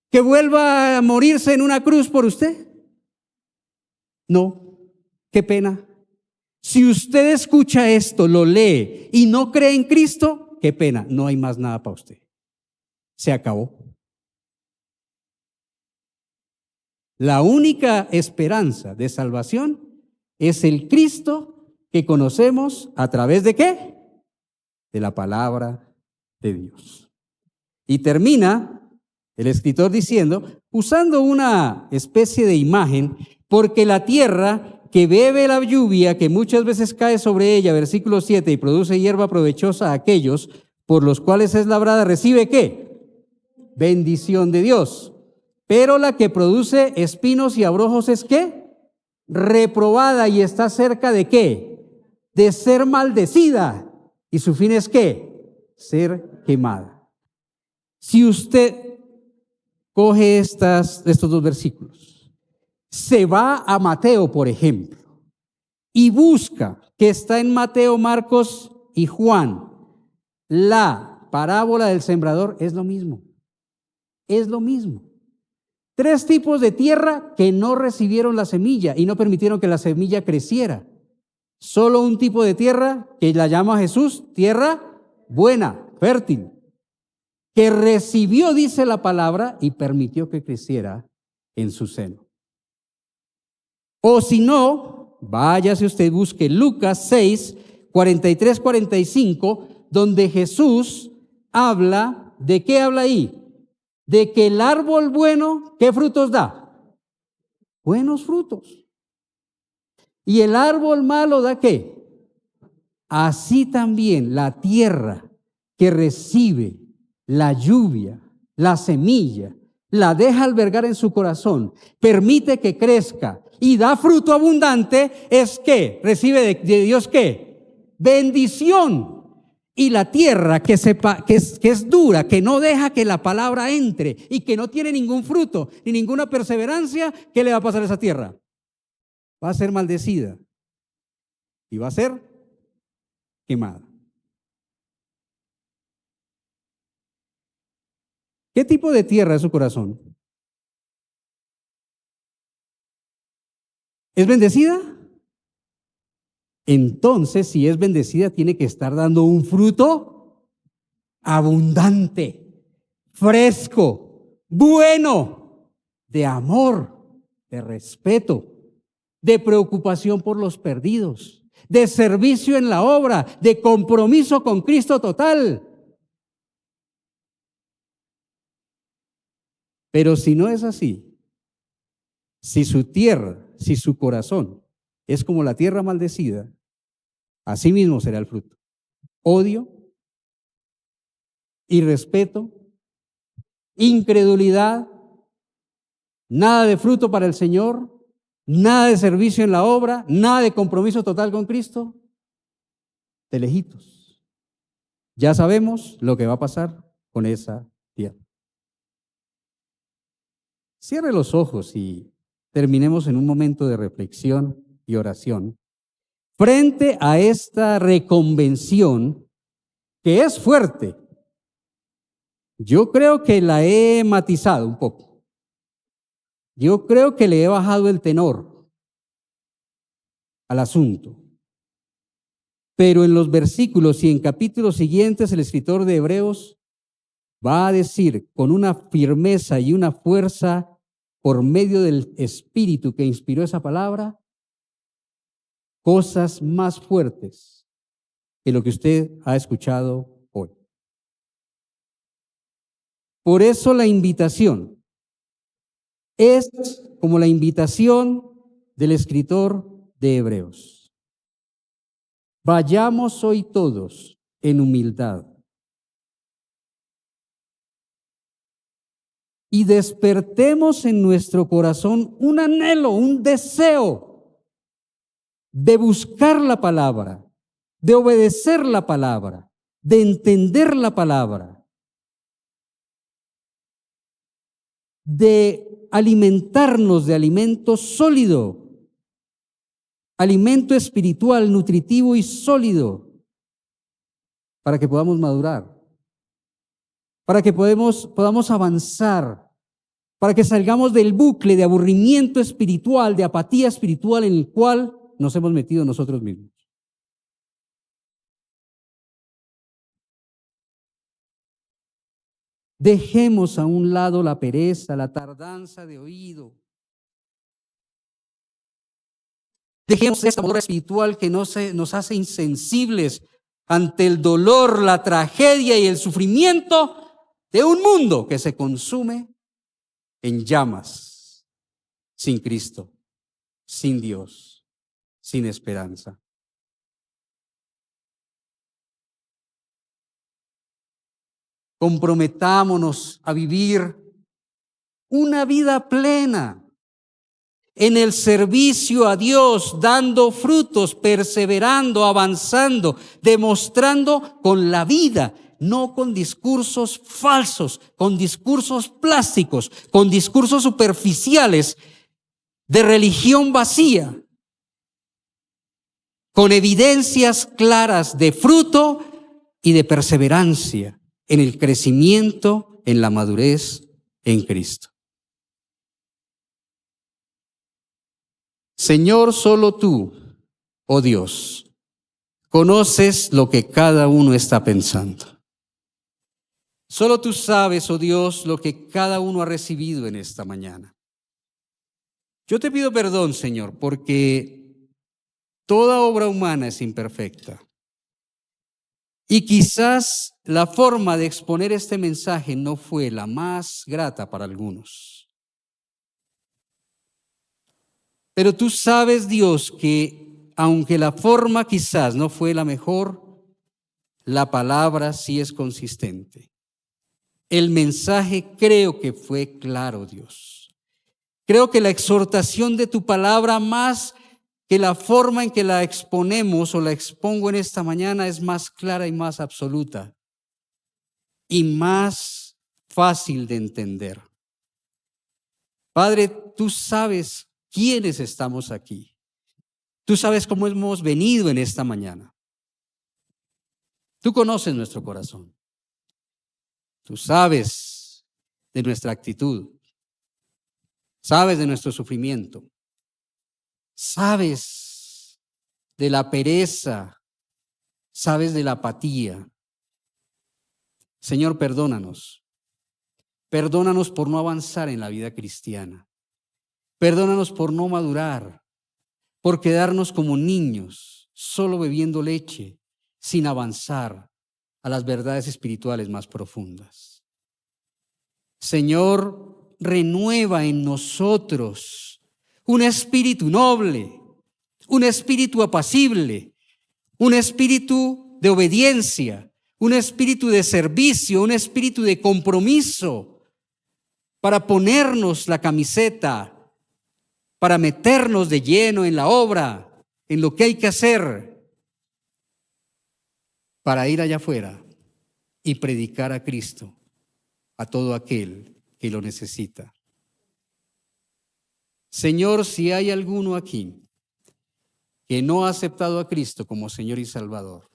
¿Que vuelva a morirse en una cruz por usted? No, qué pena. Si usted escucha esto, lo lee y no cree en Cristo, qué pena, no hay más nada para usted. Se acabó. La única esperanza de salvación es el Cristo que conocemos a través de ¿qué? De la palabra de Dios. Y termina el escritor diciendo, usando una especie de imagen, porque la tierra que bebe la lluvia, que muchas veces cae sobre ella, versículo 7, y produce hierba provechosa a aquellos por los cuales es labrada, recibe ¿qué? Bendición de Dios. Pero la que produce espinos y abrojos es ¿qué? Reprobada y está cerca de ¿qué? De ser maldecida. ¿Y su fin es qué? Ser quemada. Si usted coge estos dos versículos, se va a Mateo, por ejemplo, y busca, que está en Mateo, Marcos y Juan, la parábola del sembrador, es lo mismo. Es lo mismo. 3 tipos de tierra que no recibieron la semilla y no permitieron que la semilla creciera. Solo un tipo de tierra que la llama Jesús, tierra buena, fértil, que recibió, dice la palabra, y permitió que creciera en su seno. O si no, váyase usted, busque Lucas 6, 43, 45, donde Jesús habla, ¿de qué habla ahí? De que el árbol bueno, ¿qué frutos da? Buenos frutos. ¿Y el árbol malo da qué? Así también la tierra que recibe la lluvia, la semilla, la deja albergar en su corazón, permite que crezca y da fruto abundante, es que recibe de Dios ¿qué? Bendición. Y la tierra que es dura, que no deja que la palabra entre y que no tiene ningún fruto ni ninguna perseverancia, ¿qué le va a pasar a esa tierra? Va a ser maldecida y va a ser quemada. ¿Qué tipo de tierra es su corazón? ¿Es bendecida? Entonces, si es bendecida, tiene que estar dando un fruto abundante, fresco, bueno, de amor, de respeto, de preocupación por los perdidos, de servicio en la obra, de compromiso con Cristo total. Pero si no es así, si su tierra, si su corazón es como la tierra maldecida, así mismo será el fruto. Odio, irrespeto, incredulidad, nada de fruto para el Señor, nada de servicio en la obra, nada de compromiso total con Cristo, de lejitos. Ya sabemos lo que va a pasar con esa tierra. Cierre los ojos y terminemos en un momento de reflexión y oración frente a esta reconvención que es fuerte. Yo creo que la he matizado un poco. Yo creo que le he bajado el tenor al asunto. Pero en los versículos y en capítulos siguientes el escritor de Hebreos va a decir con una firmeza y una fuerza por medio del Espíritu que inspiró esa palabra, cosas más fuertes que lo que usted ha escuchado hoy. Por eso la invitación es como la invitación del escritor de Hebreos. Vayamos hoy todos en humildad. Y despertemos en nuestro corazón un anhelo, un deseo de buscar la palabra, de obedecer la palabra, de entender la palabra, de alimentarnos de alimento sólido, alimento espiritual, nutritivo y sólido, para que podamos madurar, para que podamos avanzar, para que salgamos del bucle de aburrimiento espiritual, de apatía espiritual en el cual nos hemos metido nosotros mismos. Dejemos a un lado la pereza, la tardanza de oído. Dejemos esta moda espiritual que nos hace insensibles ante el dolor, la tragedia y el sufrimiento de un mundo que se consume en llamas, sin Cristo, sin Dios, sin esperanza. Comprometámonos a vivir una vida plena en el servicio a Dios, dando frutos, perseverando, avanzando, demostrando con la vida, no con discursos falsos, con discursos plásticos, con discursos superficiales de religión vacía, con evidencias claras de fruto y de perseverancia en el crecimiento, en la madurez en Cristo. Señor, solo tú, oh Dios, conoces lo que cada uno está pensando. Solo tú sabes, oh Dios, lo que cada uno ha recibido en esta mañana. Yo te pido perdón, Señor, porque toda obra humana es imperfecta. Y quizás la forma de exponer este mensaje no fue la más grata para algunos. Pero tú sabes, Dios, que aunque la forma quizás no fue la mejor, la palabra sí es consistente. El mensaje creo que fue claro, Dios. Creo que la exhortación de tu palabra, más que la forma en que la exponemos o la expongo en esta mañana, es más clara y más absoluta y más fácil de entender. Padre, tú sabes quiénes estamos aquí. Tú sabes cómo hemos venido en esta mañana. Tú conoces nuestro corazón. Tú sabes de nuestra actitud. Sabes de nuestro sufrimiento. Sabes de la pereza. Sabes de la apatía. Señor, perdónanos. Perdónanos por no avanzar en la vida cristiana. Perdónanos por no madurar, por quedarnos como niños, solo bebiendo leche, sin avanzar a las verdades espirituales más profundas. Señor, renueva en nosotros un espíritu noble, un espíritu apacible, un espíritu de obediencia, un espíritu de servicio, un espíritu de compromiso para ponernos la camiseta, para meternos de lleno en la obra, en lo que hay que hacer, para ir allá afuera y predicar a Cristo a todo aquel que lo necesita. Señor, si hay alguno aquí que no ha aceptado a Cristo como Señor y Salvador,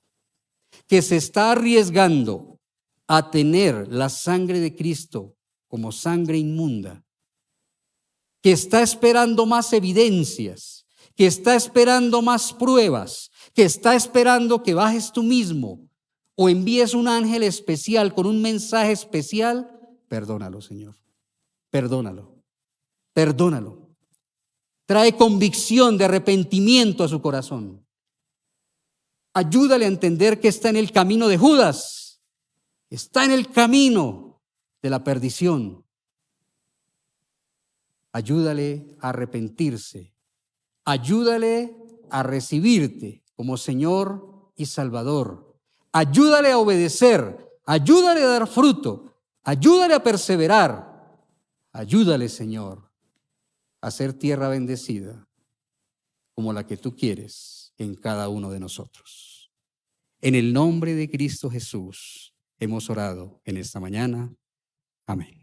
que se está arriesgando a tener la sangre de Cristo como sangre inmunda, que está esperando más evidencias, que está esperando más pruebas, que está esperando que bajes tú mismo o envíes un ángel especial con un mensaje especial, perdónalo, Señor. Perdónalo. Perdónalo. Trae convicción de arrepentimiento a su corazón. Ayúdale a entender que está en el camino de Judas. Está en el camino de la perdición. Ayúdale a arrepentirse. Ayúdale a recibirte como Señor y Salvador. ayúdale a obedecer, ayúdale a dar fruto, ayúdale a perseverar, ayúdale, Señor, a ser tierra bendecida como la que tú quieres en cada uno de nosotros. En el nombre de Cristo Jesús hemos orado en esta mañana. Amén.